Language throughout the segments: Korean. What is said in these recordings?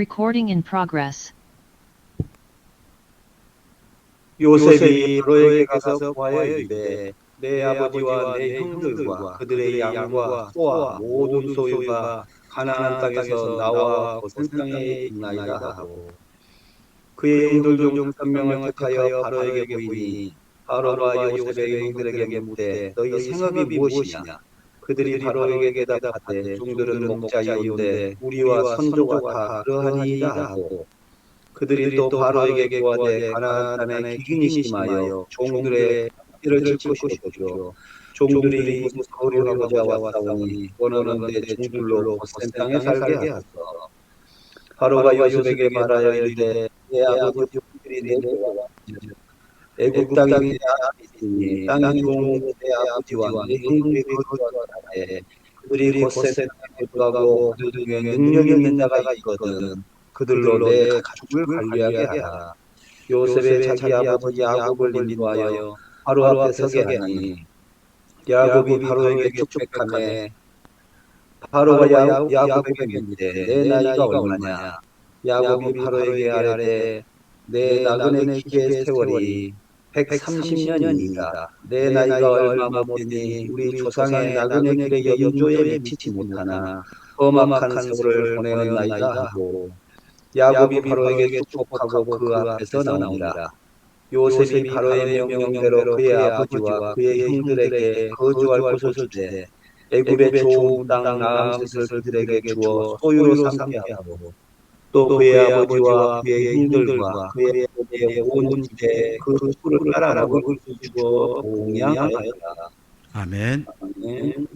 Recording in progress. 요셉이 바로에게 가서 보아여 이르되 내 아버지와 내 형들과 그들의 양과 소와 모든 소유가 가나안 땅에서 나와 고센 땅에 있나이다 하고 그의 형들 중 3명을 택하여 바로에게 보이니 바로가 요셉의 형들에게 묻되 너희 생업이 무엇이냐? 그들이 바로에게 대답하되 종들은 목자이온데 우리와 선조가 다 그러하니이다 하고 그들이 또 바로에게 구하되 가나안 땅에 기근이 심하여 종들의 뼈를 칠 것이 없죠. 종들이 이곳에 거류하고자 왔사오니 원하는데 종들로 고센 땅에 살게 하소서. 바로가 요셉에게 말하여 이르되 내 아버지 형들이 내게와 애굽 땅에 내 앞에 있으니 땅이 좋은 곳에 아버지와 내 형들이 거주하는데 그들이 고센 땅에 거주하고 그들 중에 능력 있는 자가 있거든. 그들로 내 가축을 관리하게 하라. 요셉의 자기 아버지 야곱을 인도하여 바로 앞에 서게 하니 야곱이 바로에게 축복하매 바로가 야곱에게 묻되 내 나이가 얼마냐? 야곱이 바로에게 아뢰되 내 나그네 기계의 세월이 130년이니라. 내 나이가 얼마 못되니 우리 조상의 나그네 길의 연조에 미치지 못하나 험악한 세월을 보내었나이다 하고 야곱이 바로에게 축복하고 그 앞에서 나오니라. 요셉이 바로의 명령대로 그의 아버지와 그의 형들에게 거주할 곳을 주되 애굽의 좋은 땅 라암셋을 그들에게 주어 소유로 삼게 하고 또 그의 아버지와 그의 형들과 그의 온 집에 그 수를 따라 먹을 수 주어 봉양하였다. 아멘. 아멘.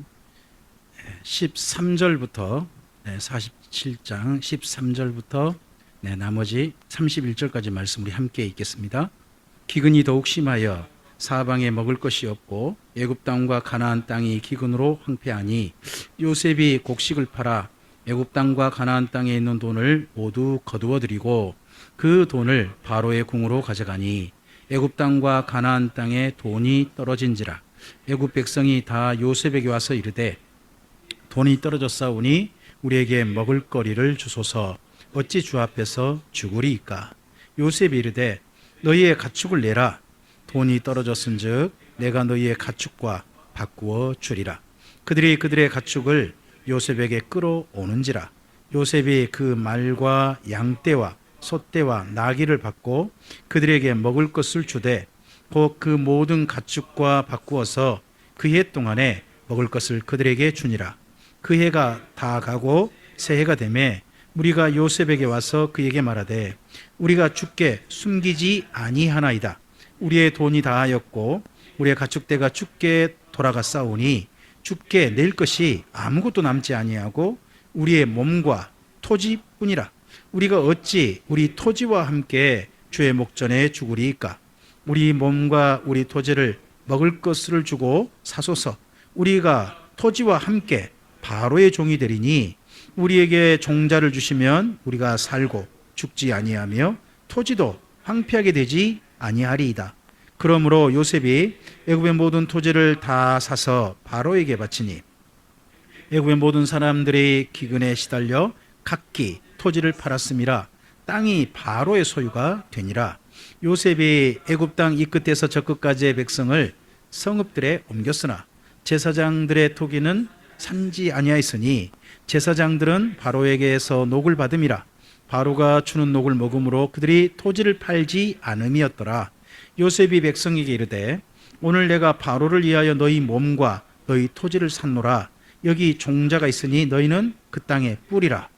13절부터 47장 13절부터 나머지 31절까지 말씀 우리 함께 읽겠습니다. 기근이 더욱 심하여 사방에 먹을 것이 없고 애굽 땅과 가나안 땅이 기근으로 황폐하니 요셉이 곡식을 팔아 애굽 땅과 가나안 땅에 있는 돈을 모두 거두어 들이고 그 돈을 바로의 궁으로 가져가니 애굽 땅과 가나안 땅에 돈이 떨어진지라. 애굽 백성이 다 요셉에게 와서 이르되 돈이 떨어졌사오니 우리에게 먹을 거리를 주소서. 어찌 주 앞에서 죽으리이까? 요셉이 이르되 너희의 가축을 내라. 돈이 떨어졌은즉 내가 너희의 가축과 바꾸어 주리라. 그들이 그들의 가축을 요셉에게 끌어오는지라. 요셉이 그 말과 양떼와 소떼와 나귀를 받고 그들에게 먹을 것을 주되 곧 그 모든 가축과 바꾸어서 그 해 동안에 먹을 것을 그들에게 주니라. 그 해가 다 가고 새해가 되매 우리가 요셉에게 와서 그에게 말하되 우리가 주께 숨기지 아니하나이다. 우리의 돈이 다하였고 우리의 가축대가 주께 돌아갔사오니 주께 낼 것이 아무것도 남지 아니하고 우리의 몸과 토지뿐이라. 우리가 어찌 우리 토지와 함께 주의 목전에 죽으리이까? 우리 몸과 우리 토지를 먹을 것을 주고 사소서. 우리가 토지와 함께 바로의 종이 되리니 우리에게 종자를 주시면 우리가 살고 죽지 아니하며 토지도 황폐하게 되지 아니하리이다. 그러므로 요셉이 애굽의 모든 토지를 다 사서 바로에게 바치니 애굽의 모든 사람들이 기근에 시달려 각기 토지를 팔았음이라. 땅이 바로의 소유가 되니라. 요셉이 애굽 땅 이 끝에서 저 끝까지의 백성을 성읍들에 옮겼으나 제사장들의 토기는 산지 아니하였으니 제사장들은 바로에게서 녹을 받음이라. 바로가 주는 녹을 먹음으로 그들이 토지를 팔지 않음이었더라. 요셉이 백성에게 이르되 오늘 내가 바로를 위하여 너희 몸과 너희 토지를 샀노라. 여기 종자가 있으니 너희는 그 땅에 뿌리라.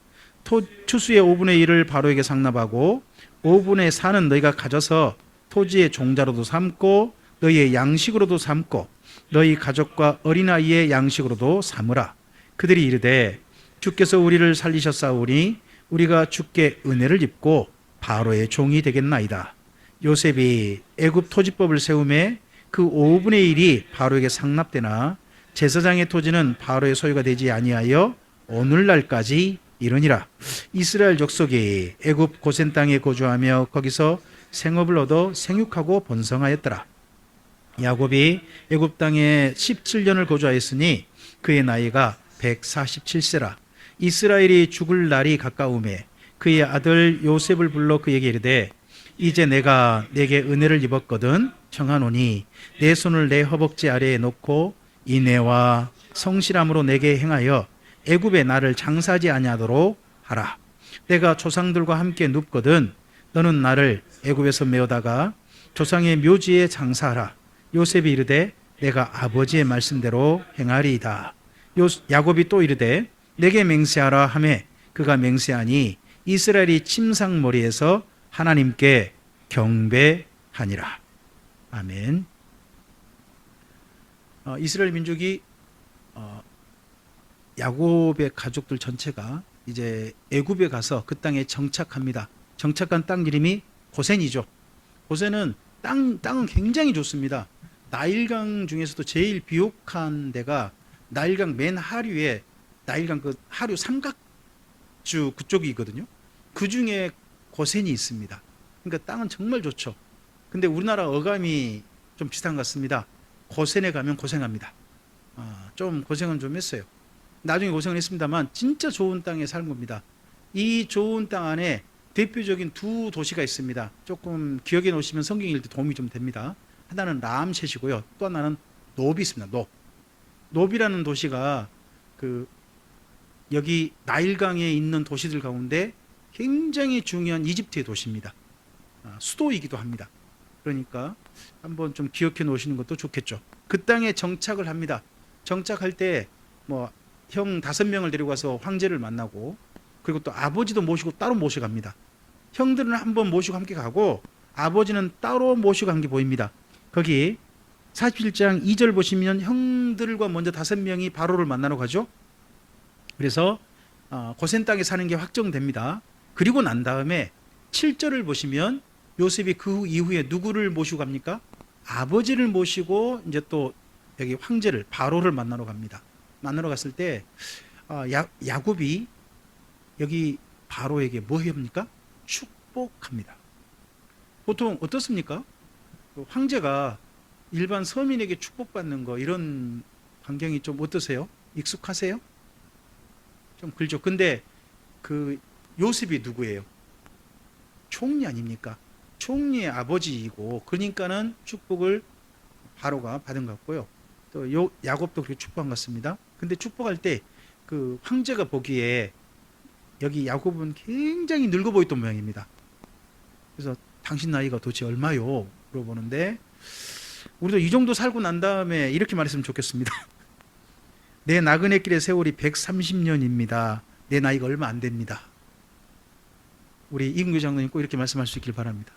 추수의 5분의 1을 바로에게 상납하고 5분의 4는 너희가 가져서 토지의 종자로도 삼고 너희의 양식으로도 삼고 너희 가족과 어린아이의 양식으로도 삼으라. 그들이 이르되 주께서 우리를 살리셨사오니 우리가 주께 은혜를 입고 바로의 종이 되겠나이다. 요셉이 애굽 토지법을 세우매 그 5분의 1이 바로에게 상납되나 제사장의 토지는 바로의 소유가 되지 아니하여 오늘날까지 이르니라. 이스라엘 족속이 애굽 고센 땅에 거주하며 거기서 생업을 얻어 생육하고 번성하였더라. 야곱이 애굽 땅에 17년을 거주하였으니 그의 나이가 147세라. 이스라엘이 죽을 날이 가까우매 그의 아들 요셉을 불러 그에게 이르되 이제 내가 내게 은혜를 입었거든 청하노니 내 손을 내 허벅지 아래에 놓고 인애와 성실함으로 내게 행하여 애굽에 나를 장사하지 아니하도록 하라. 내가 조상들과 함께 눕거든 너는 나를 애굽에서 메어다가 조상의 묘지에 장사하라. 요셉이 이르되 내가 아버지의 말씀대로 행하리이다. 야곱이 또 이르되 내게 맹세하라 하매 그가 맹세하니 이스라엘이 침상머리에서 하나님께 경배하니라. 아멘. 이스라엘 민족이 야곱의 가족들 전체가 이제 애굽에 가서 그 땅에 정착합니다. 정착한 땅 이름이 고센이죠. 고센은 땅은 굉장히 좋습니다. 나일강 중에서도 제일 비옥한 데가 나일강 맨 하류에 나일강 그 하류 삼각주 그쪽이거든요. 그 중에 고센이 있습니다. 그러니까 땅은 정말 좋죠. 근데 우리나라 어감이 좀 비슷한 것 같습니다. 고센에 가면 고생합니다. 좀 고생은 좀 했어요. 나중에 고생을 했습니다만 진짜 좋은 땅에 살 겁니다. 이 좋은 땅 안에 대표적인 두 도시가 있습니다. 조금 기억해 놓으시면 성경 읽을 때 도움이 좀 됩니다. 하나는 람셋이고요. 또 하나는 노비 있습니다. 노비라는 도시가 그 여기 나일강에 있는 도시들 가운데 굉장히 중요한 이집트의 도시입니다. 수도이기도 합니다. 그러니까 한번 좀 기억해 놓으시는 것도 좋겠죠. 그 땅에 정착을 합니다. 정착할 때 뭐 형 5명을 데리고 가서 황제를 만나고 그리고 또 아버지도 모시고 따로 모셔갑니다. 형들은 한번 모시고 함께 가고 아버지는 따로 모시고 간 게 보입니다. 거기 47장 2절 보시면 형들과 먼저 5명이 바로를 만나러 가죠. 그래서 고센 땅에 사는 게 확정됩니다. 그리고 난 다음에 7절을 보시면 요셉이 그 이후에 누구를 모시고 갑니까? 아버지를 모시고 이제 또 여기 황제를 바로를 만나러 갑니다. 만나러 갔을 때 야곱이 여기 바로에게 뭐 합니까? 축복합니다. 보통 어떻습니까? 황제가 일반 서민에게 축복받는 거 이런 광경이 좀 어떠세요? 익숙하세요? 좀 그렇죠. 근데 그 요셉이 누구예요? 총리 아닙니까? 총리의 아버지이고 그러니까는 축복을 바로가 받은 것 같고요. 또 야곱도 그렇게 축복한 것 같습니다. 근데 축복할 때 그 황제가 보기에 여기 야곱은 굉장히 늙어 보였던 모양입니다. 그래서 당신 나이가 도대체 얼마요? 물어보는데 우리도 이 정도 살고 난 다음에 이렇게 말했으면 좋겠습니다. 내 나그네 길의 세월이 130년입니다. 내 나이가 얼마 안 됩니다. 우리 이근규 장로님 꼭 이렇게 말씀할 수 있길 바랍니다.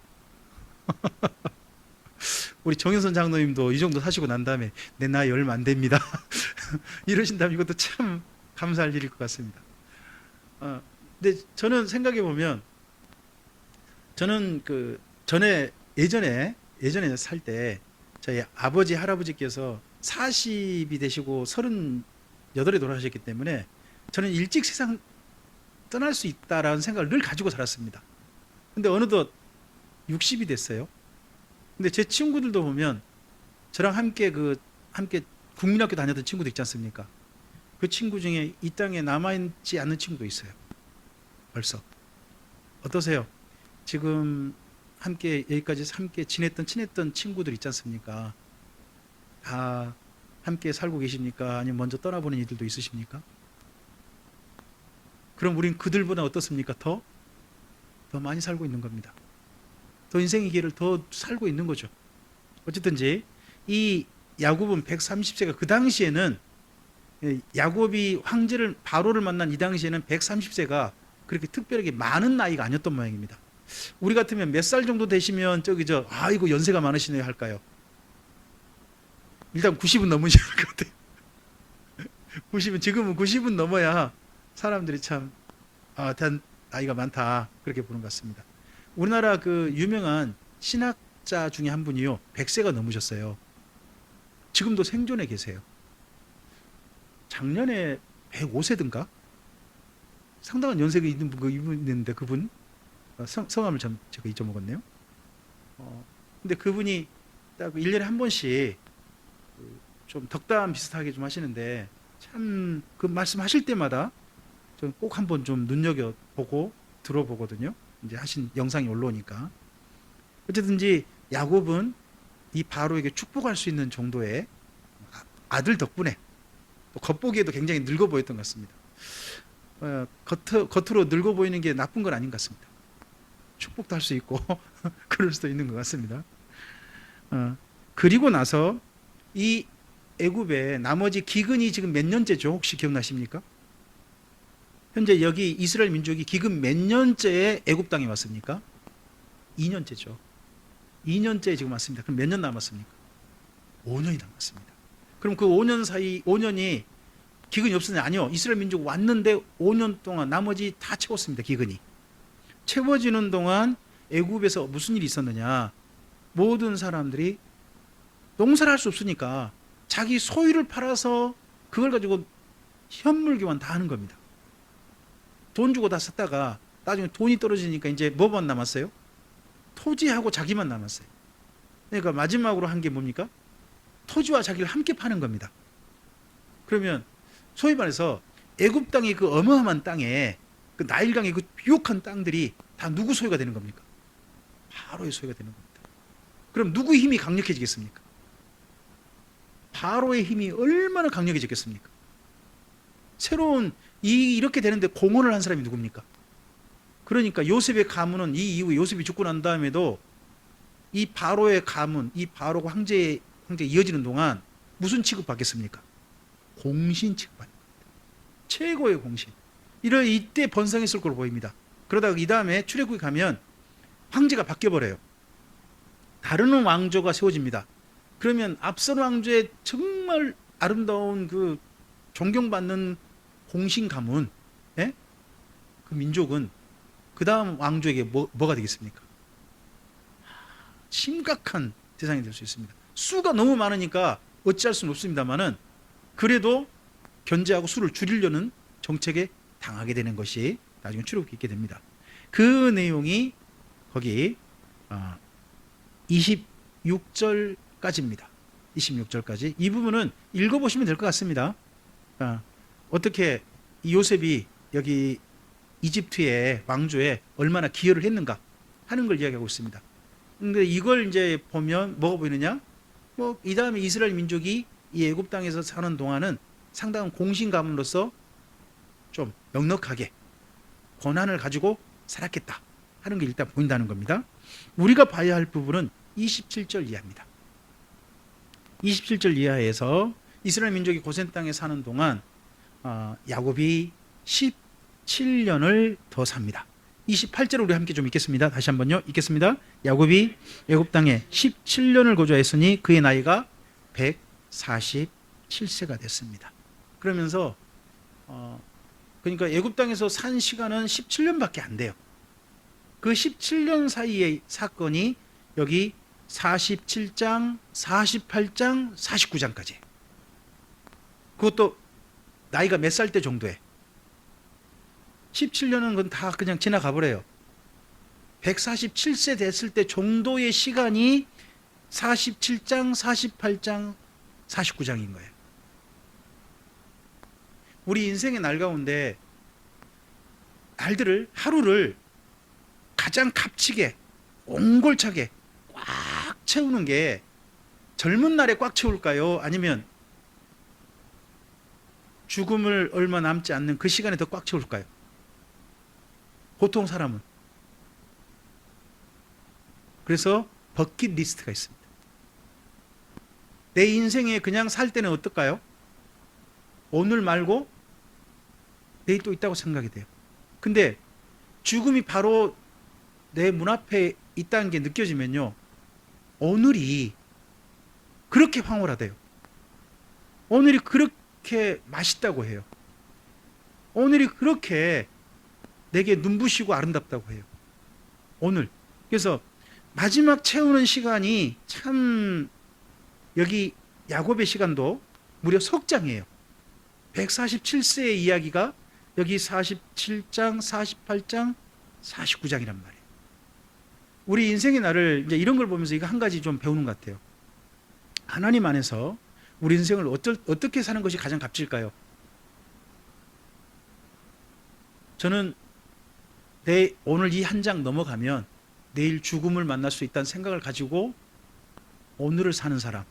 우리 정현선 장로님도 이 정도 사시고 난 다음에 내 나이 얼마 안 됩니다. 이러신다면 이것도 참 감사할 일일 것 같습니다. 근데 저는 생각해 보면 저는 그 전에 예전에 살 때 저희 아버지 할아버지께서 40이 되시고 38에 돌아가셨기 때문에 저는 일찍 세상 떠날 수 있다라는 생각을 늘 가지고 살았습니다. 근데 어느덧 60이 됐어요. 근데 제 친구들도 보면 저랑 함께 국민학교 다녔던 친구도 있지 않습니까? 그 친구 중에 이 땅에 남아있지 않는 친구도 있어요. 벌써. 어떠세요? 지금 함께 여기까지 함께 친했던 친구들 있지 않습니까? 다 함께 살고 계십니까? 아니면 먼저 떠나보는 이들도 있으십니까? 그럼 우린 그들보다 어떻습니까? 더 많이 살고 있는 겁니다. 더 인생의 기회를 더 살고 있는 거죠. 어쨌든지 이 야곱은 130세가 그 당시에는 야곱이 황제를 바로를 만난 이 당시에는 130세가 그렇게 특별하게 많은 나이가 아니었던 모양입니다. 우리 같으면 몇 살 정도 되시면 아이고 연세가 많으시네요 할까요? 일단 90은 넘으셔야 할 것 같아요. 90은 지금은 90은 넘어야 사람들이 참 대한 나이가 많다 그렇게 보는 것 같습니다. 우리나라 그 유명한 신학자 중에 한 분이요 100세가 넘으셨어요. 지금도 생존해 계세요. 작년에 105세든가 상당한 연세가 있는 분 있는데 그분 성함을 제가 잊어먹었네요. 근데 그분이 딱 1년에 한 번씩 좀 덕담 비슷하게 좀 하시는데 참 그 말씀하실 때마다 좀 꼭 한번 좀 눈여겨보고 들어보거든요. 이제 하신 영상이 올라오니까. 어쨌든지 야곱은 이 바로에게 축복할 수 있는 정도의 아들 덕분에 또 겉보기에도 굉장히 늙어 보였던 것 같습니다. 겉으로 늙어 보이는 게 나쁜 건 아닌 것 같습니다. 축복도 할 수 있고 그럴 수도 있는 것 같습니다. 그리고 나서 이 애굽의 나머지 기근이 지금 몇 년째죠? 혹시 기억나십니까? 현재 여기 이스라엘 민족이 기근 몇 년째에 애굽 땅에 왔습니까? 2년째죠. 2년째에 지금 왔습니다. 그럼 몇 년 남았습니까? 5년이 남았습니다. 그럼 그 5년 사이 5년이 기근이 없었냐? 아니요. 이스라엘 민족 왔는데 5년 동안 나머지 다 채웠습니다. 기근이. 채워지는 동안 애굽에서 무슨 일이 있었느냐? 모든 사람들이 농사를 할 수 없으니까 자기 소유를 팔아서 그걸 가지고 현물 교환 다 하는 겁니다. 돈 주고 다 샀다가 나중에 돈이 떨어지니까 이제 뭐만 남았어요? 토지하고 자기만 남았어요. 그러니까 마지막으로 한 게 뭡니까? 토지와 자기를 함께 파는 겁니다. 그러면 소위 말해서 애굽 땅의 그 어마어마한 땅에 그 나일강의 그 비옥한 땅들이 다 누구 소유가 되는 겁니까? 바로의 소유가 되는 겁니다. 그럼 누구의 힘이 강력해지겠습니까? 바로의 힘이 얼마나 강력해지겠습니까? 새로운 이렇게 되는데 공헌을 한 사람이 누굽니까? 그러니까 요셉의 가문은 이 이후에 요셉이 죽고 난 다음에도 이 바로의 가문, 이 바로가 황제 이어지는 동안 무슨 취급받겠습니까? 공신 취급받는 겁니다. 최고의 공신. 이때 번성했을 걸로 보입니다. 그러다가 이 다음에 출애굽에 가면 황제가 바뀌어버려요. 다른 왕조가 세워집니다. 그러면 앞선 왕조의 정말 아름다운 그 존경받는 공신 가문, 예? 그 민족은 그 다음 왕조에게 뭐가 되겠습니까? 심각한 대상이 될 수 있습니다. 수가 너무 많으니까 어찌할 수는 없습니다만은 그래도 견제하고 수를 줄이려는 정책에 당하게 되는 것이 나중에 출애굽에 있게 됩니다. 그 내용이 거기 26절까지입니다. 26절까지 이 부분은 읽어보시면 될 것 같습니다. 어떻게 이 요셉이 여기 이집트의 왕조에 얼마나 기여를 했는가 하는 걸 이야기하고 있습니다. 근데 이걸 이제 보면 뭐가 보이느냐? 이 다음에 이스라엘 민족이 이 애굽 땅에서 사는 동안은 상당한 공신 가문으로서 좀 넉넉하게 권한을 가지고 살았겠다 하는 게 일단 보인다는 겁니다. 우리가 봐야 할 부분은 27절 이하입니다. 27절 이하에서 이스라엘 민족이 고센 땅에 사는 동안 야곱이 17년을 더 삽니다. 28절을 우리 함께 좀 읽겠습니다. 다시 한번요. 읽겠습니다. 야곱이 애굽 땅에 17년을 거주하였으니 그의 나이가 147세가 됐습니다. 그러면서 그러니까 애굽 땅에서 산 시간은 17년밖에 안 돼요. 그 17년 사이의 사건이 여기 47장, 48장, 49장까지. 그것도 나이가 몇 살 때 정도에 17년은 그건 다 그냥 지나가 버려요. 147세 됐을 때 정도의 시간이 47장, 48장, 49장인 거예요. 우리 인생의 날 가운데 날들을 하루를 가장 값지게 옹골차게 꽉 채우는 게 젊은 날에 꽉 채울까요? 아니면 죽음을 얼마 남지 않는 그 시간에 더 꽉 채울까요? 보통 사람은. 그래서 버킷리스트가 있습니다. 내 인생에 그냥 살 때는 어떨까요? 오늘 말고 내일 또 있다고 생각이 돼요. 근데 죽음이 바로 내 문 앞에 있다는 게 느껴지면요, 오늘이 그렇게 황홀하대요. 오늘이 그렇게 맛있다고 해요. 오늘이 그렇게 내게 눈부시고 아름답다고 해요. 오늘. 그래서 마지막 채우는 시간이 참, 여기 야곱의 시간도 무려 석 장이에요. 147세의 이야기가 여기 47장, 48장, 49장이란 말이에요. 우리 인생의 날을 이제 이런 걸 보면서 이거 한 가지 좀 배우는 것 같아요. 하나님 안에서 우리 인생을 어떻게 사는 것이 가장 값질까요? 저는 오늘 이 한 장 넘어가면 내일 죽음을 만날 수 있다는 생각을 가지고 오늘을 사는 사람,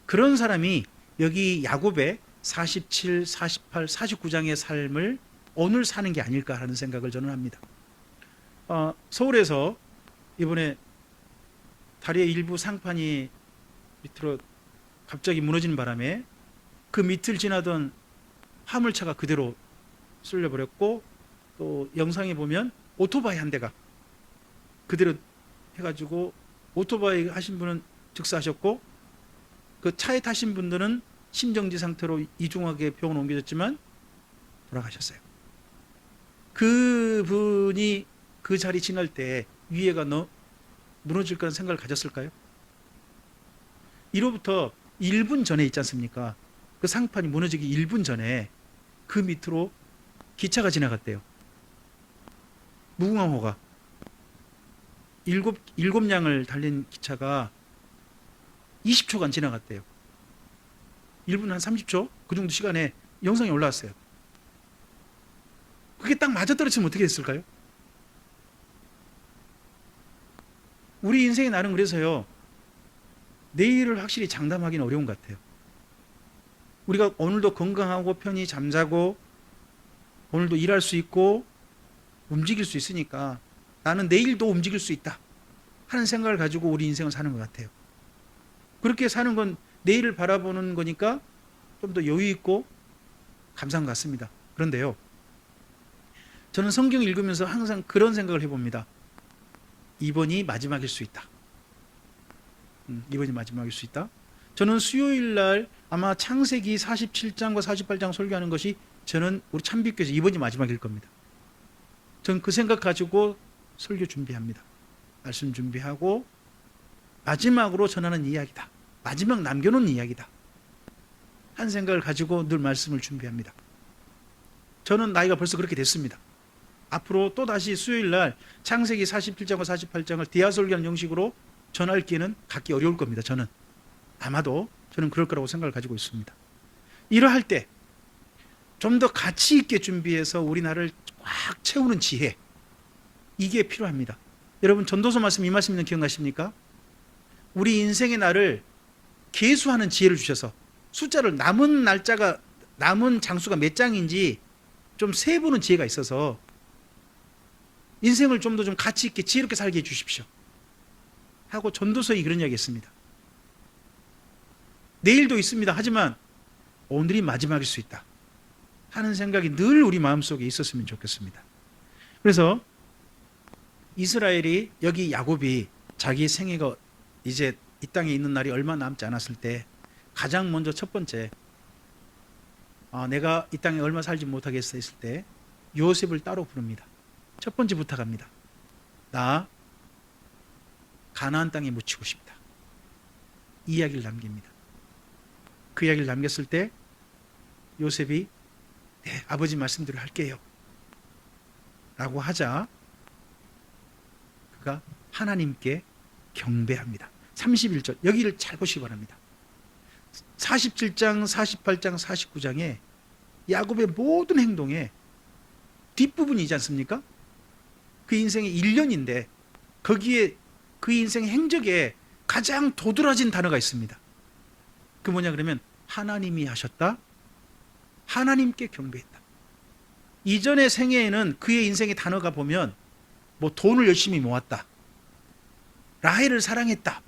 그런 사람이 여기 야곱의 47, 48, 49장의 삶을 오늘 사는 게 아닐까 하는 생각을 저는 합니다. 서울에서 이번에 다리의 일부 상판이 밑으로 갑자기 무너지는 바람에 그 밑을 지나던 화물차가 그대로 쓸려버렸고, 또 영상에 보면 오토바이 한 대가 그대로 해가지고 오토바이 하신 분은 즉사하셨고, 그 차에 타신 분들은 심정지 상태로 이중하게 병원 옮겨졌지만 돌아가셨어요. 그 분이 그 자리 지날 때 위에가 무너질 거라는 생각을 가졌을까요? 이로부터 1분 전에 있지 않습니까? 그 상판이 무너지기 1분 전에 그 밑으로 기차가 지나갔대요. 무궁화호가 7량을 달린 기차가 20초간 지나갔대요. 1분 한 30초? 그 정도 시간에 영상이 올라왔어요. 그게 딱 맞아떨어지면 어떻게 됐을까요? 우리 인생의 날은 그래서요, 내일을 확실히 장담하기는 어려운 것 같아요. 우리가 오늘도 건강하고 편히 잠자고 오늘도 일할 수 있고 움직일 수 있으니까 나는 내일도 움직일 수 있다 하는 생각을 가지고 우리 인생을 사는 것 같아요. 그렇게 사는 건 내일을 바라보는 거니까 좀 더 여유 있고 감사한 것 같습니다. 그런데요, 저는 성경 읽으면서 항상 그런 생각을 해봅니다. 이번이 마지막일 수 있다. 이번이 마지막일 수 있다. 저는 수요일 날 아마 창세기 47장과 48장 설교하는 것이 저는 우리 참빛교에서 이번이 마지막일 겁니다. 저는 그 생각 가지고 설교 준비합니다. 말씀 준비하고 마지막으로 전하는 이야기다. 마지막 남겨놓은 이야기다. 한 생각을 가지고 늘 말씀을 준비합니다. 저는 나이가 벌써 그렇게 됐습니다. 앞으로 또다시 수요일 날 창세기 47장과 48장을 대화설교하는 형식으로 전할 기회는 갖기 어려울 겁니다. 저는 아마도 저는 그럴 거라고 생각을 가지고 있습니다. 이러할 때 좀 더 가치 있게 준비해서 우리 나라를 꽉 채우는 지혜, 이게 필요합니다. 여러분, 전도서 말씀 이 말씀 있는 기억나십니까? 우리 인생의 날을 계수하는 지혜를 주셔서 숫자를 남은 장수가 몇 장인지 좀 세보는 지혜가 있어서 인생을 좀 더 좀 가치 있게 지혜롭게 살게 해주십시오 하고 전도서에 그런 이야기 했습니다. 내일도 있습니다. 하지만 오늘이 마지막일 수 있다 하는 생각이 늘 우리 마음속에 있었으면 좋겠습니다. 그래서 이스라엘이, 여기 야곱이 자기 생애가 이제 이 땅에 있는 날이 얼마 남지 않았을 때 가장 먼저 첫 번째, 내가 이 땅에 얼마 살지 못하겠어 했을 때 요셉을 따로 부릅니다. 첫 번째 부탁합니다. 나 가나안 땅에 묻히고 싶다. 이 이야기를 남깁니다. 그 이야기를 남겼을 때 요셉이 네, 아버지 말씀대로 할게요 라고 하자 그가 하나님께 경배합니다. 31절 여기를 잘 보시기 바랍니다. 47장, 48장, 49장에 야곱의 모든 행동에 뒷부분이지 않습니까? 그 인생의 1년인데 거기에 그 인생의 행적에 가장 도드라진 단어가 있습니다. 그 뭐냐 그러면 하나님이 하셨다, 하나님께 경배했다. 이전의 생애에는 그의 인생의 단어가 보면 뭐 돈을 열심히 모았다, 라헬을 사랑했다,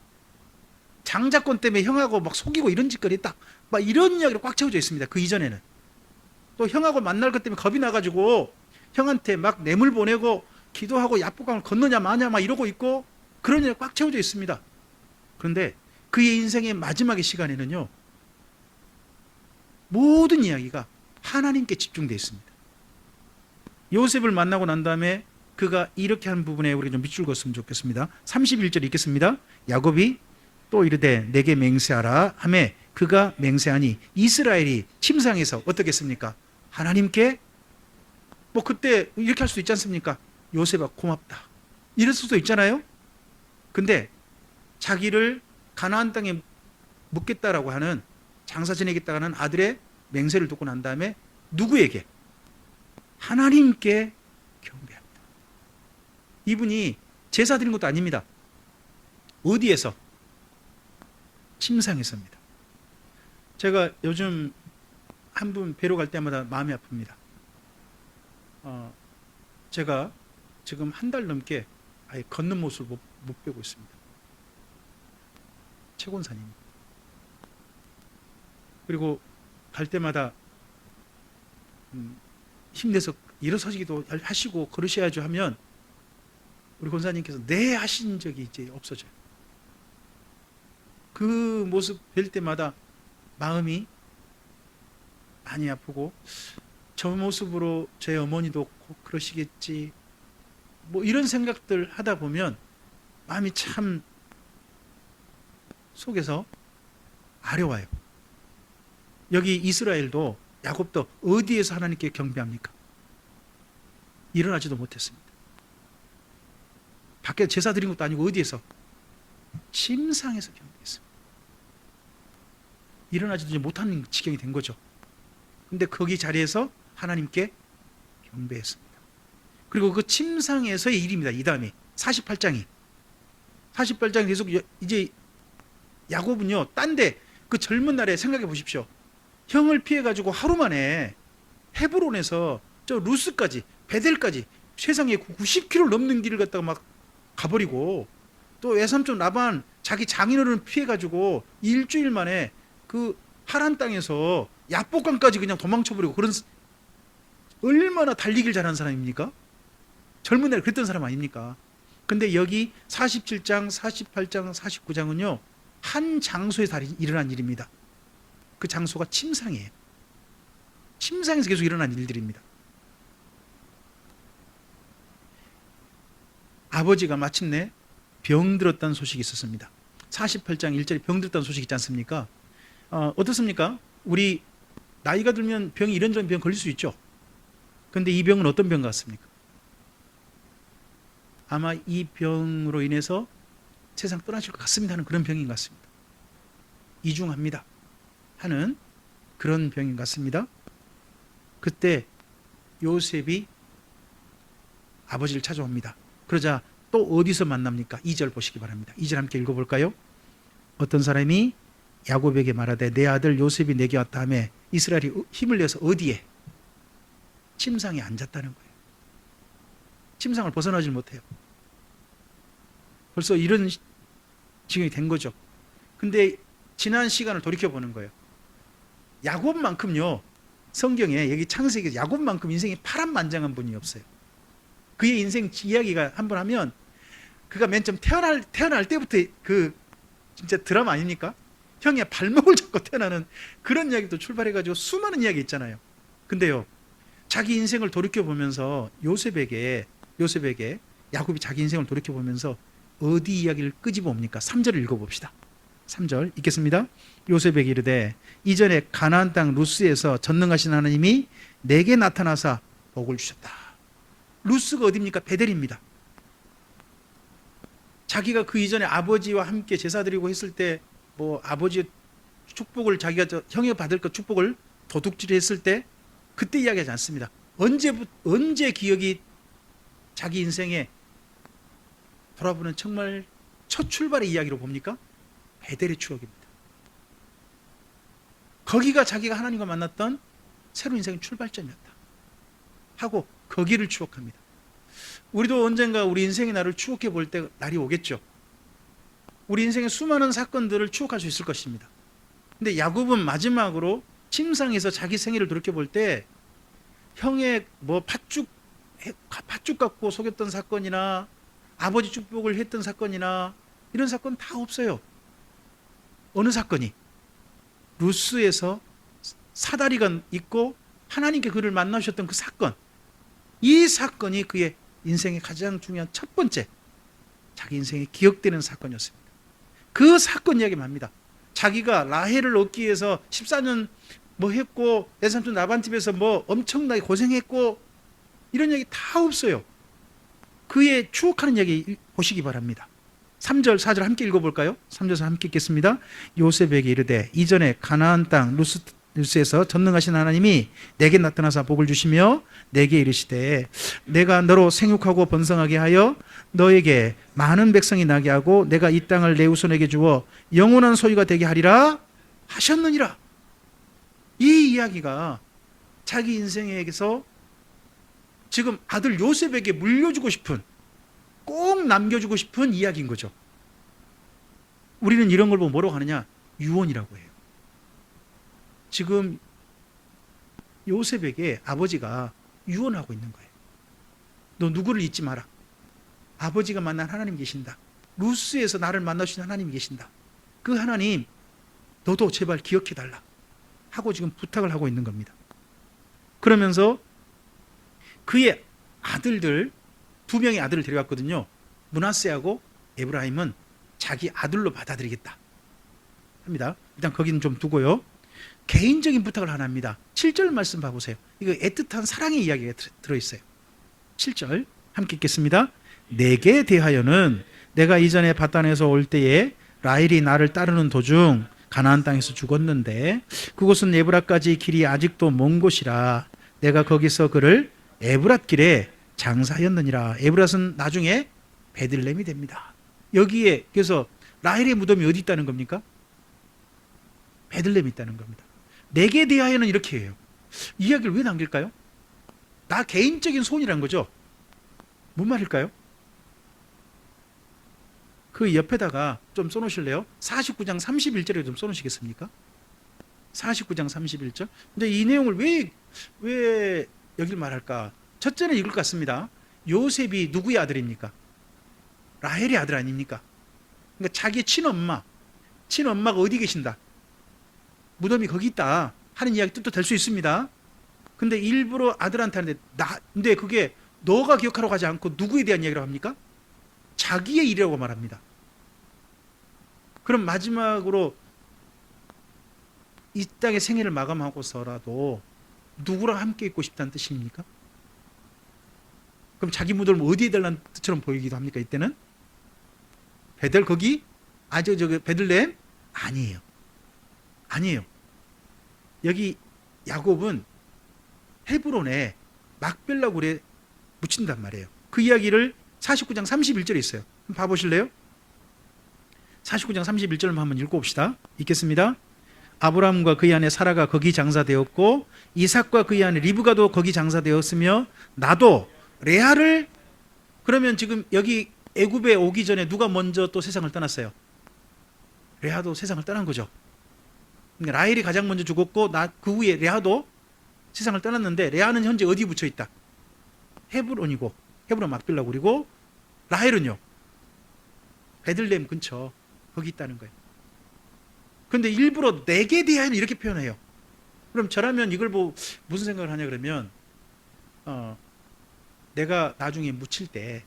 장자권 때문에 형하고 막 속이고 이런 짓거리 했다, 막 이런 이야기로 꽉 채워져 있습니다. 그 이전에는 또 형하고 만날 것 때문에 겁이 나가지고 형한테 막 뇌물 보내고 기도하고 야복강을 건너냐 마냐 막 이러고 있고 그런 이야기가 꽉 채워져 있습니다. 그런데 그의 인생의 마지막의 시간에는요, 모든 이야기가 하나님께 집중되어 있습니다. 요셉을 만나고 난 다음에 그가 이렇게 한 부분에 우리가 좀 밑줄 그었으면 좋겠습니다. 31절 읽겠습니다. 야곱이 또 이르되 내게 맹세하라 하매 그가 맹세하니 이스라엘이 침상에서 어떻게 했습니까? 하나님께 뭐 그때 이렇게 할 수도 있지 않습니까? 요셉아 고맙다 이럴 수도 있잖아요. 근데 자기를 가나안 땅에 묻겠다라고 하는, 장사 지내겠다고 하는 아들의 맹세를 듣고 난 다음에 누구에게? 하나님께 경배합니다. 이분이 제사 드린 것도 아닙니다. 어디에서? 침상에서입니다. 제가 요즘 한 분 뵈러 갈 때마다 마음이 아픕니다. 제가 지금 한 달 넘게 아예 걷는 모습을 못 뵈고 있습니다. 최곤사님. 그리고 갈 때마다 힘내서 일어서시기도 하시고 걸으셔야죠 하면 우리 권사님께서 네 하신 적이 이제 없어져요. 그 모습 뵐 때마다 마음이 많이 아프고 저 모습으로 제 어머니도 꼭 그러시겠지 뭐 이런 생각들 하다 보면 마음이 참 속에서 아려와요. 여기 이스라엘도 야곱도 어디에서 하나님께 경배합니까? 일어나지도 못했습니다. 밖에 제사 드린 것도 아니고 어디에서? 침상에서 경배했습니다. 일어나지도 못하는 지경이 된 거죠. 근데 거기 자리에서 하나님께 경배했습니다. 그리고 그 침상에서의 일입니다. 이 다음에 48장이 계속 이제 야곱은요 딴데 그 젊은 날에 생각해 보십시오. 형을 피해 가지고 하루 만에 헤브론에서 저 루스까지 베델까지 세상에 90km 넘는 길을 갖다가 막 가버리고 또 외삼촌 라반 자기 장인어른을 피해 가지고 일주일 만에 그 하란 땅에서 야복강까지 그냥 도망쳐버리고 그런 얼마나 달리기를 잘하는 사람입니까? 젊은 날에 그랬던 사람 아닙니까? 근데 여기 47장, 48장, 49장은요 한 장소에서 일어난 일입니다. 그 장소가 침상이에요. 침상에서 계속 일어난 일들입니다. 아버지가 마침내 병들었다는 소식이 있었습니다. 48장 1절에 병들었다는 소식이 있지 않습니까? 어떻습니까? 우리 나이가 들면 병이 이런저런 병 걸릴 수 있죠. 그런데 이 병은 어떤 병 같습니까? 아마 이 병으로 인해서 세상 떠나실 것 같습니다 하는 그런 병인 것 같습니다. 이중합니다 하는 그런 병인 것 같습니다. 그때 요셉이 아버지를 찾아옵니다. 그러자 또 어디서 만납니까? 2절 보시기 바랍니다. 2절 함께 읽어볼까요? 어떤 사람이 야곱에게 말하되 내 아들 요셉이 내게 왔다 하며 이스라엘이 힘을 내서 어디에? 침상에 앉았다는 거예요. 침상을 벗어나질 못해요. 벌써 이런 지경이 된 거죠. 근데 지난 시간을 돌이켜보는 거예요. 야곱만큼요 성경에 여기 창세기에 야곱만큼 인생이 파란만장한 분이 없어요. 그의 인생 이야기가 한번 하면 그가 맨 처음 태어날 때부터 그 진짜 드라마 아닙니까? 형의 발목을 잡고 태어나는 그런 이야기도 출발해가지고 수많은 이야기 있잖아요. 근데요 자기 인생을 돌이켜보면서 요셉에게 야곱이 자기 인생을 돌이켜보면서 어디 이야기를 끄집어옵니까? 3절을 읽어봅시다. 3절 읽겠습니다. 요셉에게 이르되 이전에 가나안 땅 루스에서 전능하신 하나님이 내게 나타나사 복을 주셨다. 루스가 어디입니까? 베델입니다. 자기가 그 이전에 아버지와 함께 제사 드리고 했을 때 뭐 아버지의 축복을 자기가 형이 받을 것 축복을 도둑질을 했을 때 그때 이야기하지 않습니다. 언제 기억이 자기 인생에 돌아보는 정말 첫 출발의 이야기로 봅니까? 베델의 추억입니다. 거기가 자기가 하나님과 만났던 새로운 인생의 출발점이었다 하고 거기를 추억합니다. 우리도 언젠가 우리 인생의 날을 추억해 볼 때 날이 오겠죠. 우리 인생의 수많은 사건들을 추억할 수 있을 것입니다. 근데 야곱은 마지막으로 침상에서 자기 생애를 돌이켜 볼 때 형의 뭐 팥죽 갖고 속였던 사건이나 아버지 축복을 했던 사건이나 이런 사건 다 없어요. 어느 사건이? 루스에서 사다리가 있고 하나님께 그를 만나셨던 그 사건, 이 사건이 그의 인생의 가장 중요한 첫 번째 자기 인생에 기억되는 사건이었습니다. 그 사건 이야기만 합니다. 자기가 라헬을 얻기 위해서 14년 뭐 했고 외삼촌 라반집에서 뭐 엄청나게 고생했고 이런 얘기 다 없어요. 그의 추억하는 얘기 보시기 바랍니다. 3절 4절 함께 읽어볼까요? 3절에서 함께 읽겠습니다. 요셉에게 이르되 이전에 가나안 땅 루스 뉴스에서 전능하신 하나님이 내게 나타나사 복을 주시며 내게 이르시되 내가 너로 생육하고 번성하게 하여 너에게 많은 백성이 나게 하고 내가 이 땅을 내 후손에게 주어 영원한 소유가 되게 하리라 하셨느니라. 이 이야기가 자기 인생에게서 지금 아들 요셉에게 물려주고 싶은, 꼭 남겨주고 싶은 이야기인 거죠. 우리는 이런 걸 보고 뭐라고 하느냐? 유언이라고 해요. 지금 요셉에게 아버지가 유언하고 있는 거예요. 너 누구를 잊지 마라. 아버지가 만난 하나님 계신다. 루스에서 나를 만나주신 하나님이 계신다. 그 하나님 너도 제발 기억해달라 하고 지금 부탁을 하고 있는 겁니다. 그러면서 그의 아들들, 두 명의 아들을 데려왔거든요. 므낫세하고 에브라임은 자기 아들로 받아들이겠다 합니다. 일단 거기는 좀 두고요. 개인적인 부탁을 하나 합니다. 7절 말씀 봐보세요. 이거 애틋한 사랑의 이야기가 들어있어요. 7절 함께 읽겠습니다. 내게 대하여는 내가 이전에 바단에서 올 때에 라헬이 나를 따르는 도중 가나안 땅에서 죽었는데 그곳은 에브라까지 길이 아직도 먼 곳이라 내가 거기서 그를 에브랏 길에 장사하였느니라. 에브랏은 나중에 베들레헴이 됩니다. 여기에 그래서 라헬의 무덤이 어디 있다는 겁니까? 베들레헴이 있다는 겁니다. 내게 대하여는 이렇게 해요. 이야기를 왜 남길까요? 나 개인적인 소원이란 거죠. 뭔 말일까요? 그 옆에다가 좀 써놓으실래요? 49장 31절에 좀 써놓으시겠습니까? 49장 31절. 근데 이 내용을 왜 여길 말할까? 첫째는 이걸 같습니다. 요셉이 누구의 아들입니까? 라헬의 아들 아닙니까? 그러니까 자기의 친엄마가 어디 계신다? 무덤이 거기 있다 하는 이야기 뜻도 될 수 있습니다. 근데 일부러 아들한테 하는데 근데 그게 너가 기억하라고 하지 않고 누구에 대한 이야기라고 합니까? 자기의 일이라고 말합니다. 그럼 마지막으로 이 땅의 생애를 마감하고서라도 누구랑 함께 있고 싶다는 뜻입니까? 그럼 자기 무덤을 어디에 달라는 뜻처럼 보이기도 합니까? 이때는 베들 거기 저기 베들레헴 아니에요. 여기 야곱은 헤브론에 막벨라굴에 묻힌단 말이에요. 그 이야기를 49장 31절에 있어요. 한번 봐보실래요? 49장 31절만 한번 읽어봅시다. 읽겠습니다. 아브라함과 그의 아내 사라가 거기 장사되었고 이삭과 그의 아내 리브가도 거기 장사되었으며 나도 레아를, 그러면 지금 여기 애굽에 오기 전에 누가 먼저 또 세상을 떠났어요? 레아도 세상을 떠난 거죠. 그러니까 라헬이 가장 먼저 죽었고 그 후에 레아도 세상을 떠났는데 레아는 현재 어디 붙여 있다? 헤브론이고 헤브론 막빌라굴이고 라헬은요 베들레헴 근처 거기 있다는 거예요. 그런데 일부러 내게 대하여는 이렇게 표현해요. 그럼 저라면 이걸 보고 무슨 생각을 하냐 그러면 내가 나중에 묻힐 때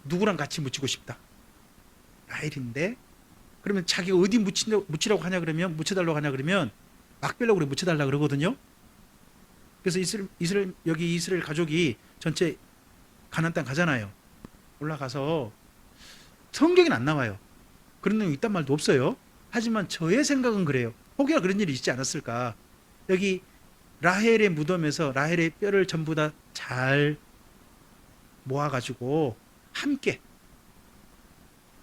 누구랑 같이 묻히고 싶다? 라헬인데 그러면 자기가 어디 묻히라고 하냐 그러면 묻혀달라고 하냐 그러면 막벨라굴에 묻혀달라 그러거든요. 그래서 여기 이스라엘 가족이 전체 가나안 땅 가잖아요. 올라가서 성경에는 안 나와요. 그런 내용이 있단 말도 없어요. 하지만 저의 생각은 그래요. 혹여나 그런 일이 있지 않았을까. 여기 라헬의 무덤에서 라헬의 뼈를 전부 다 잘 모아가지고 함께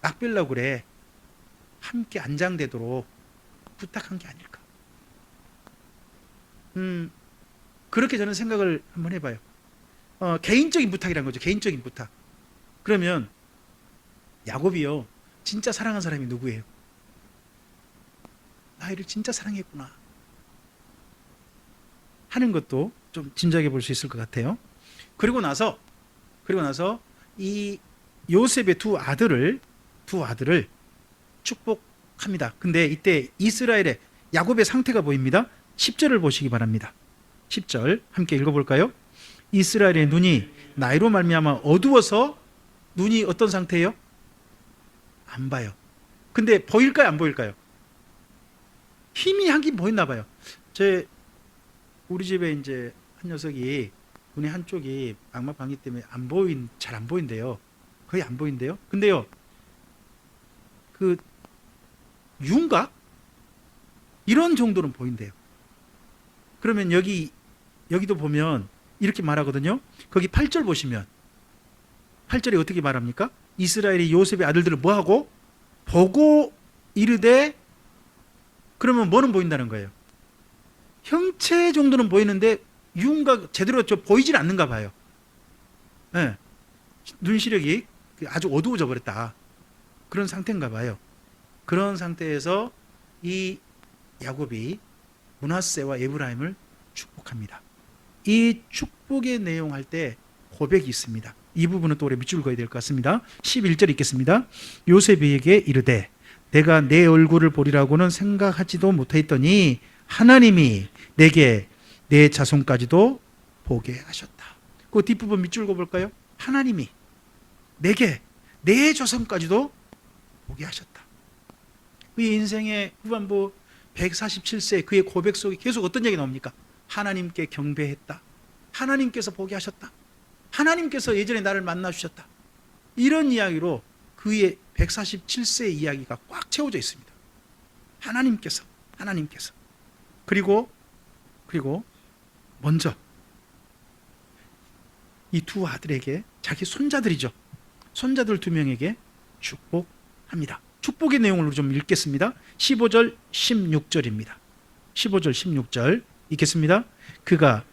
막벨라굴에 함께 안장되도록 부탁한 게 아닐까. 그렇게 저는 생각을 한번 해봐요. 개인적인 부탁이란 거죠. 개인적인 부탁. 그러면 야곱이요 진짜 사랑한 사람이 누구예요? 나를 진짜 사랑했구나 하는 것도 좀 짐작해 볼 수 있을 것 같아요. 그리고 나서 이 요셉의 두 아들을 축복합니다. 근데 이때 이스라엘의 야곱의 상태가 보입니다. 10절을 보시기 바랍니다. 10절 함께 읽어볼까요? 이스라엘의 눈이 나이로 말미암아 어두워서 눈이 어떤 상태예요? 안 봐요. 근데 보일까요? 안 보일까요? 희미하긴 보였나 봐요. 우리 집에 이제 한 녀석이 눈의 한쪽이 악마 방귀 때문에 잘 안 보인대요. 거의 안 보인대요. 근데요, 그 윤곽 이런 정도는 보인대요. 그러면 여기도 보면 이렇게 말하거든요. 거기 8절 보시면 8절에 어떻게 말합니까? 이스라엘이 요셉의 아들들을 뭐하고? 보고 이르되, 그러면 뭐는 보인다는 거예요? 형체 정도는 보이는데 윤곽 제대로 보이질 않는가 봐요. 네. 눈 시력이 아주 어두워져 버렸다. 그런 상태인가 봐요. 그런 상태에서 이 야곱이 므낫세와 에브라임을 축복합니다. 이 축복의 내용 할 때 고백이 있습니다. 이 부분은 또 우리 밑줄 그어야 될 것 같습니다. 11절 읽겠습니다. 요셉에게 이르되 내가 내 얼굴을 보리라고는 생각하지도 못했더니 하나님이 내게 내 자손까지도 보게 하셨다. 그 뒷부분 밑줄 그어볼까요? 하나님이 내게 내 자손까지도 보게 하셨다. 그의 인생의 후반부 147세 그의 고백 속에 계속 어떤 얘기 나옵니까? 하나님께 경배했다. 하나님께서 보게 하셨다. 하나님께서 예전에 나를 만나 주셨다. 이런 이야기로 그의 147세의 이야기가 꽉 채워져 있습니다. 하나님께서 그리고 먼저 이 두 아들에게, 자기 손자들이죠, 손자들 2명에게 축복합니다. 축복의 내용을 좀 읽겠습니다. 15절 16절입니다 15절 16절 읽겠습니다. 그가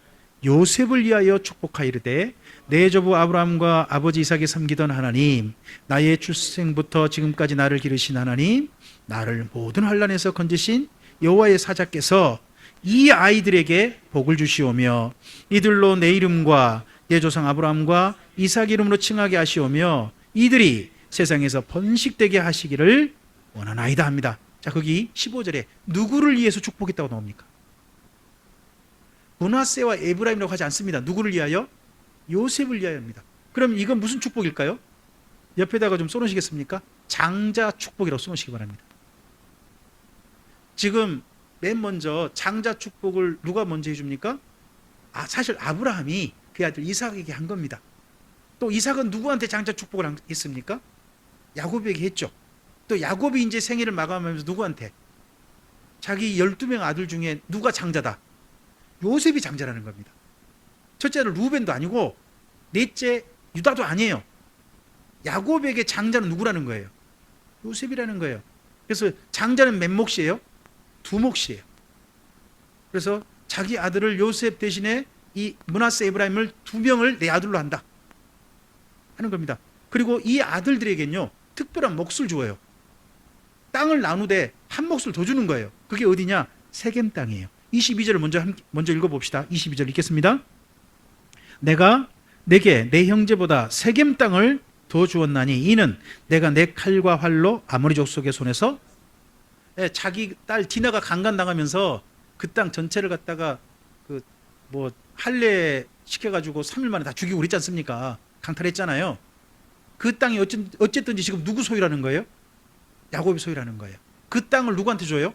요셉을 위하여 축복하이르되 내 조부 아브라함과 아버지 이삭이 섬기던 하나님, 나의 출생부터 지금까지 나를 기르신 하나님, 나를 모든 환난에서 건지신 여호와의 사자께서 이 아이들에게 복을 주시오며 이들로 내 이름과 내 조상 아브라함과 이삭 이름으로 칭하게 하시오며 이들이 세상에서 번식되게 하시기를 원하나이다 합니다. 자, 거기 15절에 누구를 위해서 축복했다고 나옵니까? 므낫세와 에브라임이라고 하지 않습니다. 누구를 위하여? 요셉을 위하여입니다. 그럼 이건 무슨 축복일까요? 옆에다가 좀 써놓으시겠습니까? 장자 축복이라고 써놓으시기 바랍니다. 지금 맨 먼저 장자 축복을 누가 먼저 해줍니까? 사실 아브라함이 그 아들 이삭에게 한 겁니다. 또 이삭은 누구한테 장자 축복을 했습니까? 야곱에게 했죠. 또 야곱이 이제 생애를 마감하면서 누구한테? 자기 12명 아들 중에 누가 장자다? 요셉이 장자라는 겁니다. 첫째는 루벤도 아니고 넷째 유다도 아니에요. 야곱에게 장자는 누구라는 거예요? 요셉이라는 거예요. 그래서 장자는 몇 몫이에요? 2몫이에요. 그래서 자기 아들을 요셉 대신에 이 므낫세 에브라임을 2명을 내 아들로 한다 하는 겁니다. 그리고 이 아들들에겐요 특별한 몫을 주어요. 땅을 나누되 한 몫을 더 주는 거예요. 그게 어디냐? 세겜 땅이에요. 22절을 먼저 읽어봅시다. 22절 읽겠습니다. 내가 내게 내 형제보다 세겜 땅을 더 주었나니 이는 내가 내 칼과 활로 아모리 족속의 손에서, 자기 딸 디나가 강간당하면서 그 땅 전체를 갖다가 할례 시켜가지고 3일 만에 다 죽이고 그랬지 않습니까? 강탈했잖아요. 그 땅이 어쨌든지 지금 누구 소유라는 거예요? 야곱이 소유라는 거예요. 그 땅을 누구한테 줘요?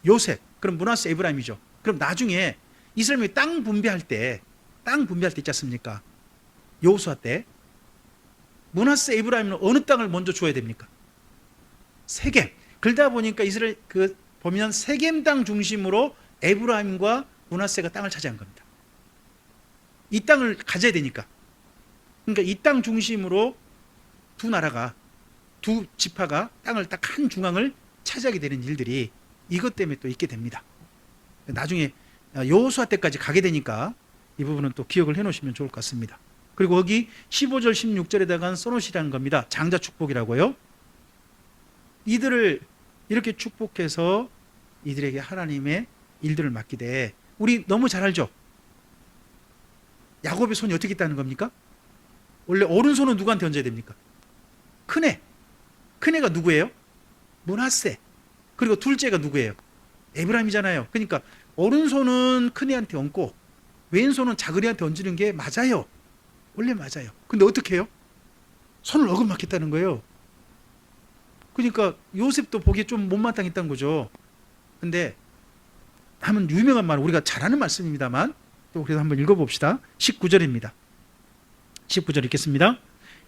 요셉. 그럼 므낫세 에브라임이죠. 그럼 나중에 이스라엘이 땅 분배할 때 있지 않습니까? 여호수아 때 므낫세 에브라임은 어느 땅을 먼저 줘야 됩니까? 세겜. 그러다 보니까 이스라엘 보면 세겜 땅 중심으로 에브라임과 므낫세가 땅을 차지한 겁니다. 이 땅을 가져야 되니까. 그러니까 이 땅 중심으로 두 지파가 땅을 딱 한 중앙을 차지하게 되는 일들이 이것 때문에 또 있게 됩니다. 나중에 여호수아 때까지 가게 되니까 이 부분은 또 기억을 해놓으시면 좋을 것 같습니다. 그리고 거기 15절 16절에다가 써놓으시라는 겁니다. 장자 축복이라고요. 이들을 이렇게 축복해서 이들에게 하나님의 일들을 맡기되, 우리 너무 잘 알죠? 야곱의 손이 어떻게 있다는 겁니까? 원래 오른손은 누구한테 얹어야 됩니까? 큰애가 누구예요? 므낫세. 그리고 둘째가 누구예요? 에브라임이잖아요. 그러니까 오른손은 큰애한테 얹고 왼손은 작은애한테 얹는 게 맞아요. 원래 맞아요. 근데 어떻게 해요? 손을 어긋맞겠다는 거예요. 그러니까 요셉도 보기에 좀 못마땅했다는 거죠. 근데 한번 유명한 말, 우리가 잘 아는 말씀입니다만 또 그래서 한번 읽어봅시다. 19절입니다. 19절 읽겠습니다.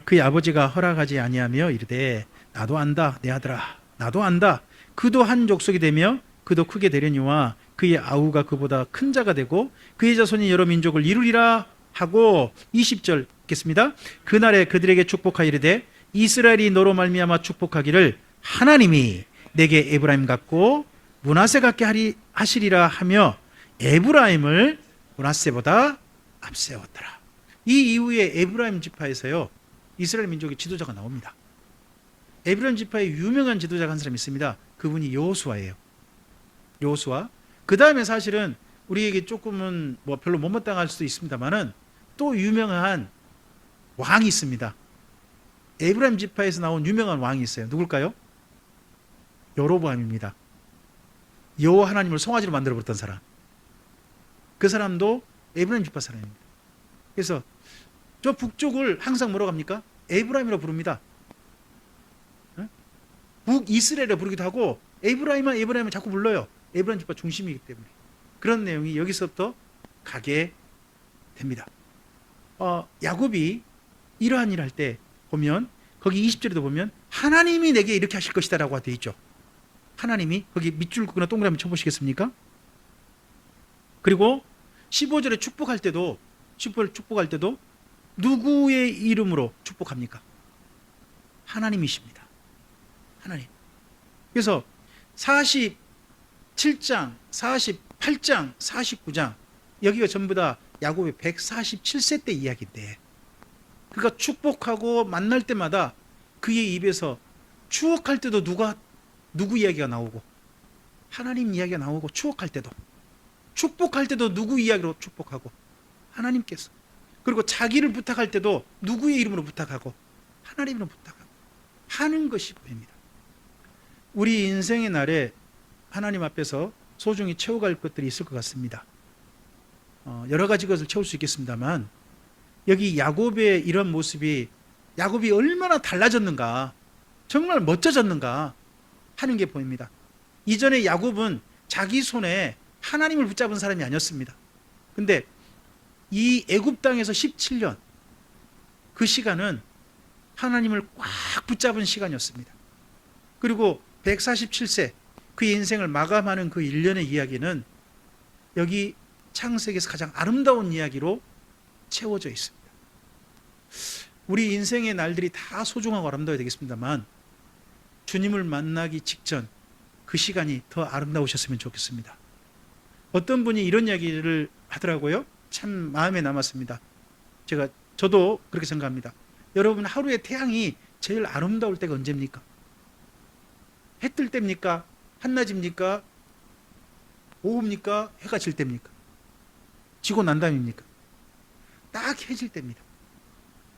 그의 아버지가 허락하지 아니하며 이르되 나도 안다 내 아들아, 나도 안다. 그도 한 족속이 되며 그도 크게 되려니와 그의 아우가 그보다 큰 자가 되고 그의 자손이 여러 민족을 이루리라 하고 20절 읽겠습니다. 그날에 그들에게 축복하이르되 이스라엘이 너로 말미암아 축복하기를 하나님이 내게 에브라임 같고 므낫세 같게 하시리라 하며 에브라임을 므낫세보다 앞세웠더라. 이 이후에 에브라임 지파에서요 이스라엘 민족의 지도자가 나옵니다. 에브라임 지파의 유명한 지도자가 한 사람이 있습니다. 그분이 여호수아예요. 여호수아. 그 다음에 사실은 우리에게 조금은 뭐 별로 못마땅할 수도 있습니다만은 또 유명한 왕이 있습니다. 에브라임 지파에서 나온 유명한 왕이 있어요. 누굴까요? 여로보암입니다. 여호와 하나님을 송아지로 만들어버렸던 사람. 그 사람도 에브라임 지파 사람입니다. 그래서 저 북쪽을 항상 뭐라고 합니까? 에브라임이라고 부릅니다. 북이스라엘이라고 부르기도 하고 에브라임을 자꾸 불러요. 에브라임 지파 중심이기 때문에. 그런 내용이 여기서부터 가게 됩니다. 야곱이 이러한 일을 할 때 보면 거기 20절에도 보면 하나님이 내게 이렇게 하실 것이다 라고 되어 있죠. 하나님이 거기 밑줄 긋거나 동그라미 쳐보시겠습니까? 그리고 15절에 축복할 때도 누구의 이름으로 축복합니까? 하나님이십니다. 하나님. 그래서 47장, 48장, 49장 여기가 전부 다 야곱의 147세 때 이야기인데 그가 축복하고 만날 때마다 그의 입에서 추억할 때도 누구 이야기가 나오고 하나님 이야기가 나오고 추억할 때도 축복할 때도 누구 이야기로 축복하고 하나님께서 그리고 자기를 부탁할 때도 누구의 이름으로 부탁하고 하나님으로 부탁하고 하는 것이 보입니다. 우리 인생의 날에 하나님 앞에서 소중히 채워갈 것들이 있을 것 같습니다. 여러 가지 것을 채울 수 있겠습니다만 여기 야곱의 이런 모습이 야곱이 얼마나 달라졌는가 정말 멋져졌는가 하는 게 보입니다. 이전에 야곱은 자기 손에 하나님을 붙잡은 사람이 아니었습니다. 근데 이 애굽 땅에서 17년 그 시간은 하나님을 꽉 붙잡은 시간이었습니다. 그리고 147세 그의 인생을 마감하는 그 1년의 이야기는 여기 창세기에서 가장 아름다운 이야기로 채워져 있습니다. 우리 인생의 날들이 다 소중하고 아름다워야 되겠습니다만 주님을 만나기 직전 그 시간이 더 아름다우셨으면 좋겠습니다. 어떤 분이 이런 이야기를 하더라고요. 참 마음에 남았습니다. 저도 그렇게 생각합니다. 여러분 하루에 태양이 제일 아름다울 때가 언제입니까? 해 뜰 때입니까? 한낮입니까? 오후입니까? 해가 질 때입니까? 지고 난 다음입니까? 딱 해질 때입니다.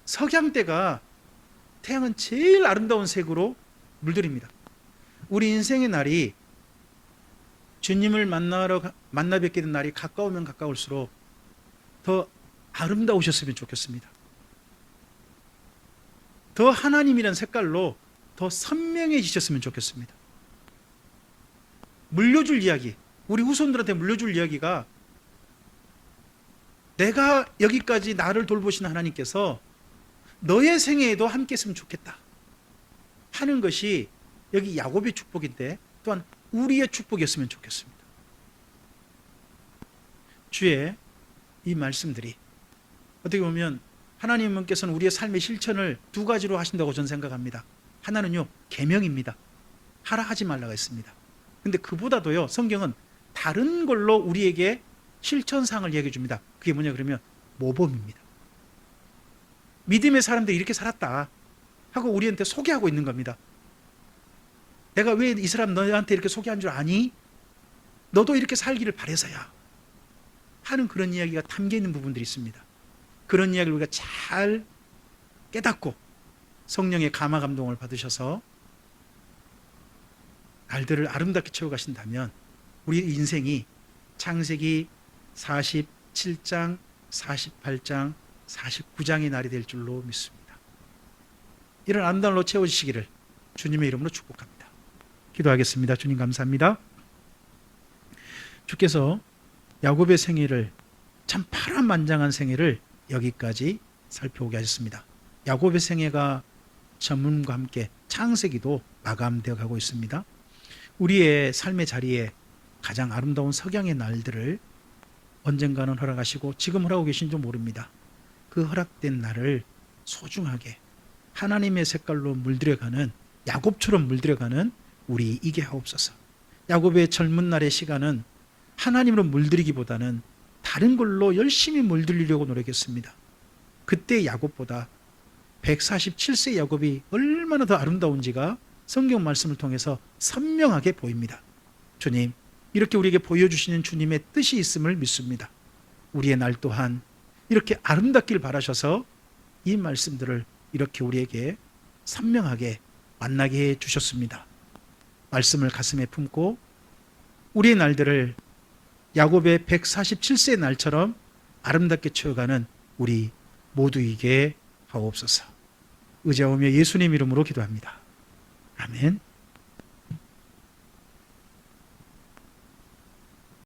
석양 때가 태양은 제일 아름다운 색으로 물들입니다. 우리 인생의 날이 주님을 만나 뵙게 된 날이 가까우면 가까울수록 더 아름다우셨으면 좋겠습니다. 더 하나님이란 색깔로 더 선명해지셨으면 좋겠습니다. 물려줄 이야기, 우리 후손들한테 물려줄 이야기가 내가 여기까지 나를 돌보신 하나님께서 너의 생애에도 함께 했으면 좋겠다 하는 것이 여기 야곱의 축복인데 또한 우리의 축복이었으면 좋겠습니다. 주의 이 말씀들이 어떻게 보면 하나님께서는 우리의 삶의 실천을 두 가지로 하신다고 저는 생각합니다. 하나는요, 계명입니다. 하라 하지 말라가 있습니다. 근데 그보다도요, 성경은 다른 걸로 우리에게 실천상을 얘기해 줍니다. 그게 뭐냐 그러면 모범입니다. 믿음의 사람들이 이렇게 살았다 하고 우리한테 소개하고 있는 겁니다. 내가 왜 이 사람 너한테 이렇게 소개한 줄 아니? 너도 이렇게 살기를 바래서야 하는 그런 이야기가 담겨 있는 부분들이 있습니다. 그런 이야기를 우리가 잘 깨닫고 성령의 감화 감동을 받으셔서 날들을 아름답게 채워가신다면 우리 인생이 창세기 47장, 48장, 49장의 날이 될 줄로 믿습니다. 이런 아름다움으로 채워지시기를 주님의 이름으로 축복합니다. 기도하겠습니다. 주님 감사합니다. 주께서 야곱의 생애를 참 파란만장한 생애를 여기까지 살펴보게 하셨습니다. 야곱의 생애가 전문과 함께 창세기도 마감되어 가고 있습니다. 우리의 삶의 자리에 가장 아름다운 석양의 날들을 언젠가는 허락하시고 지금 허락하고 계신지 모릅니다. 그 허락된 날을 소중하게 하나님의 색깔로 물들여가는, 야곱처럼 물들여가는 우리 이게 하옵소서. 야곱의 젊은 날의 시간은 하나님으로 물들이기보다는 다른 걸로 열심히 물들이려고 노력했습니다. 그때 야곱보다 147세 야곱이 얼마나 더 아름다운지가 성경 말씀을 통해서 선명하게 보입니다. 주님, 이렇게 우리에게 보여주시는 주님의 뜻이 있음을 믿습니다. 우리의 날 또한 이렇게 아름답길 바라셔서 이 말씀들을 이렇게 우리에게 선명하게 만나게 해 주셨습니다. 말씀을 가슴에 품고 우리의 날들을 야곱의 147세의 날처럼 아름답게 채워가는 우리 모두에게 하옵소서. 의지하오며 예수님 이름으로 기도합니다. 아멘.